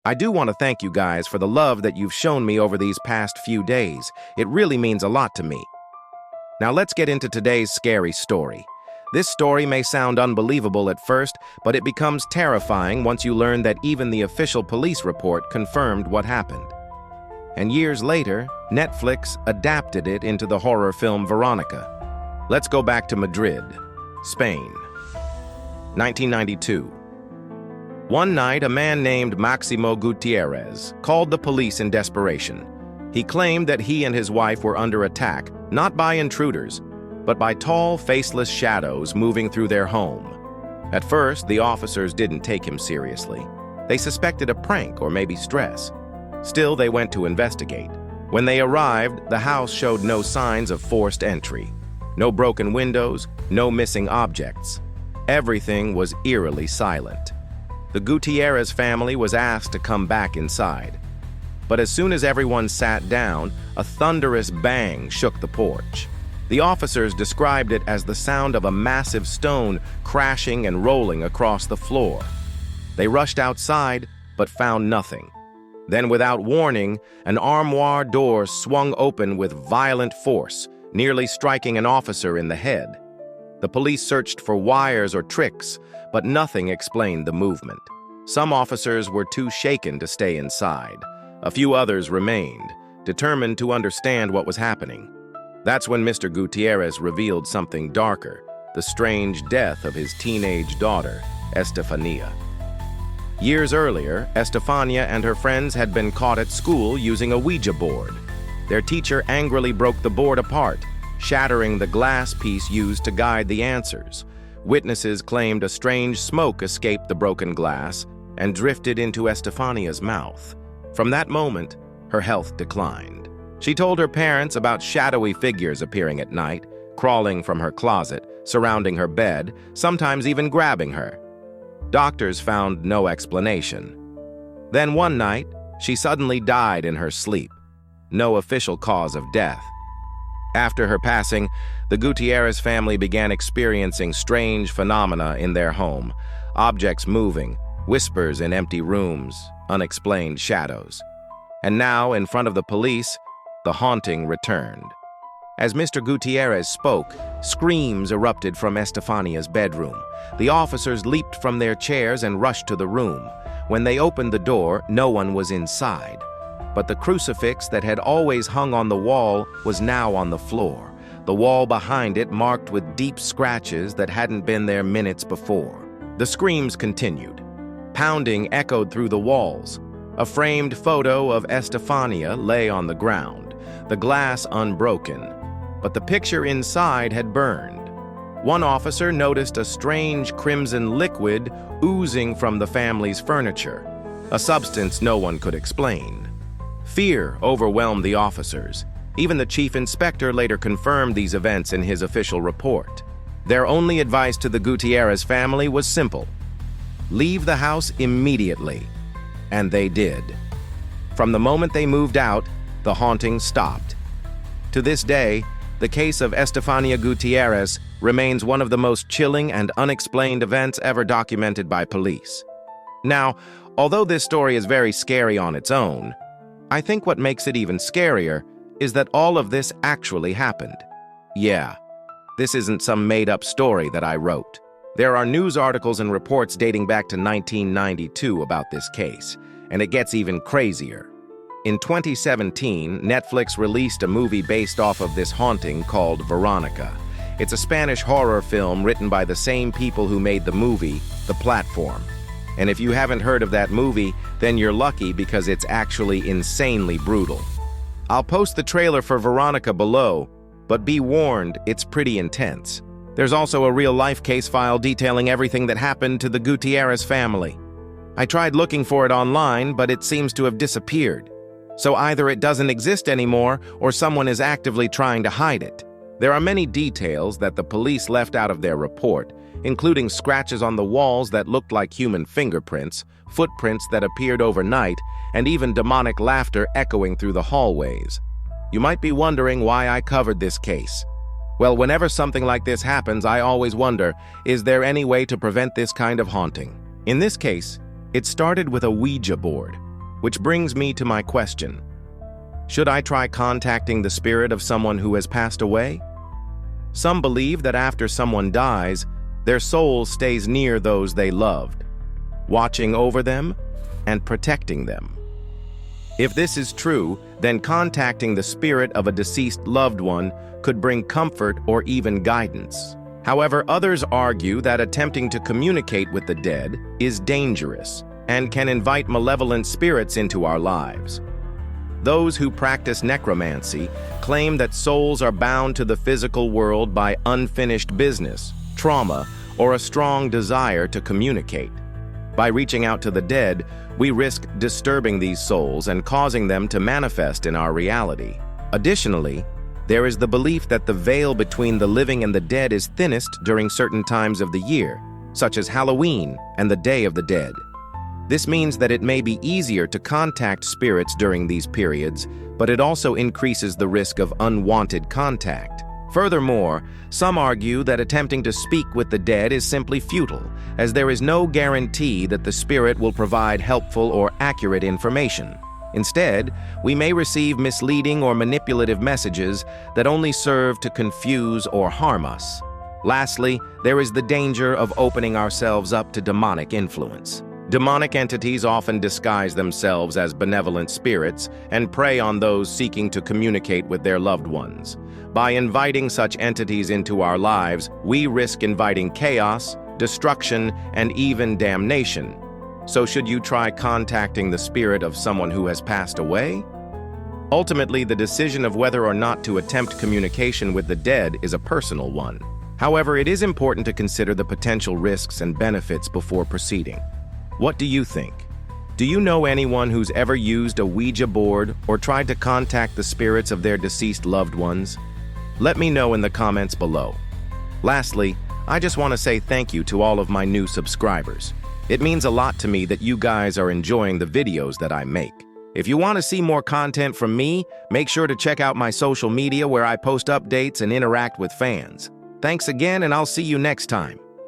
I do want to thank you guys for the love that you've shown me over these past few days. It really means a lot to me. Now let's get into today's scary story. This story may sound unbelievable at first, but it becomes terrifying once you learn that even the official police report confirmed what happened. And years later, Netflix adapted it into the horror film Veronica. Let's go back to Madrid, Spain. 1992. One night, a man named Máximo Gutierrez called the police in desperation. He claimed that he and his wife were under attack, not by intruders, but by tall, faceless shadows moving through their home. At first, the officers didn't take him seriously. They suspected a prank or maybe stress. Still, they went to investigate. When they arrived, the house showed no signs of forced entry. No broken windows, no missing objects. Everything was eerily silent. The Gutierrez family was asked to come back inside. But as soon as everyone sat down, a thunderous bang shook the porch. The officers described it as the sound of a massive stone crashing and rolling across the floor. They rushed outside, but found nothing. Then, without warning, an armoire door swung open with violent force, nearly striking an officer in the head. The police searched for wires or tricks, but nothing explained the movement. Some officers were too shaken to stay inside. A few others remained, determined to understand what was happening. That's when Mr. Gutierrez revealed something darker, the strange death of his teenage daughter, Estefania. Years earlier, Estefania and her friends had been caught at school using a Ouija board. Their teacher angrily broke the board apart, shattering the glass piece used to guide the answers. Witnesses claimed a strange smoke escaped the broken glass and drifted into Estefania's mouth. From that moment, her health declined. She told her parents about shadowy figures appearing at night, crawling from her closet, surrounding her bed, sometimes even grabbing her. Doctors found no explanation. Then one night, she suddenly died in her sleep. No official cause of death. After her passing, the Gutierrez family began experiencing strange phenomena in their home. Objects moving, whispers in empty rooms, unexplained shadows. And now, in front of the police, the haunting returned. As Mr. Gutierrez spoke, screams erupted from Estefania's bedroom. The officers leaped from their chairs and rushed to the room. When they opened the door, no one was inside. But the crucifix that had always hung on the wall was now on the floor, the wall behind it marked with deep scratches that hadn't been there minutes before. The screams continued. Pounding echoed through the walls. A framed photo of Estefania lay on the ground, the glass unbroken, but the picture inside had burned. One officer noticed a strange crimson liquid oozing from the family's furniture, a substance no one could explain. Fear overwhelmed the officers. Even the chief inspector later confirmed these events in his official report. Their only advice to the Gutierrez family was simple: leave the house immediately. And they did. From the moment they moved out, the haunting stopped. To this day, the case of Estefania Gutierrez remains one of the most chilling and unexplained events ever documented by police. Now, although this story is very scary on its own, I think what makes it even scarier is that all of this actually happened. Yeah, this isn't some made-up story that I wrote. There are news articles and reports dating back to 1992 about this case, and it gets even crazier. In 2017, Netflix released a movie based off of this haunting called Veronica. It's a Spanish horror film written by the same people who made the movie, The Platform. And if you haven't heard of that movie, then you're lucky because it's actually insanely brutal. I'll post the trailer for Veronica below, but be warned, it's pretty intense. There's also a real-life case file detailing everything that happened to the Gutierrez family. I tried looking for it online, but it seems to have disappeared. So either it doesn't exist anymore, or someone is actively trying to hide it. There are many details that the police left out of their report, including scratches on the walls that looked like human fingerprints, footprints that appeared overnight, and even demonic laughter echoing through the hallways. You might be wondering why I covered this case. Well, whenever something like this happens, I always wonder, is there any way to prevent this kind of haunting? In this case, it started with a Ouija board. Which brings me to my question. Should I try contacting the spirit of someone who has passed away? Some believe that after someone dies, their soul stays near those they loved, watching over them and protecting them. If this is true, then contacting the spirit of a deceased loved one could bring comfort or even guidance. However, others argue that attempting to communicate with the dead is dangerous and can invite malevolent spirits into our lives. Those who practice necromancy claim that souls are bound to the physical world by unfinished business, trauma, or a strong desire to communicate. By reaching out to the dead, we risk disturbing these souls and causing them to manifest in our reality. Additionally, there is the belief that the veil between the living and the dead is thinnest during certain times of the year, such as Halloween and the Day of the Dead. This means that it may be easier to contact spirits during these periods, but it also increases the risk of unwanted contact. Furthermore, some argue that attempting to speak with the dead is simply futile, as there is no guarantee that the spirit will provide helpful or accurate information. Instead, we may receive misleading or manipulative messages that only serve to confuse or harm us. Lastly, there is the danger of opening ourselves up to demonic influence. Demonic entities often disguise themselves as benevolent spirits and prey on those seeking to communicate with their loved ones. By inviting such entities into our lives, we risk inviting chaos, destruction, and even damnation. So should you try contacting the spirit of someone who has passed away? Ultimately, the decision of whether or not to attempt communication with the dead is a personal one. However, it is important to consider the potential risks and benefits before proceeding. What do you think? Do you know anyone who's ever used a Ouija board or tried to contact the spirits of their deceased loved ones? Let me know in the comments below. Lastly, I just want to say thank you to all of my new subscribers. It means a lot to me that you guys are enjoying the videos that I make. If you want to see more content from me, make sure to check out my social media where I post updates and interact with fans. Thanks again, and I'll see you next time.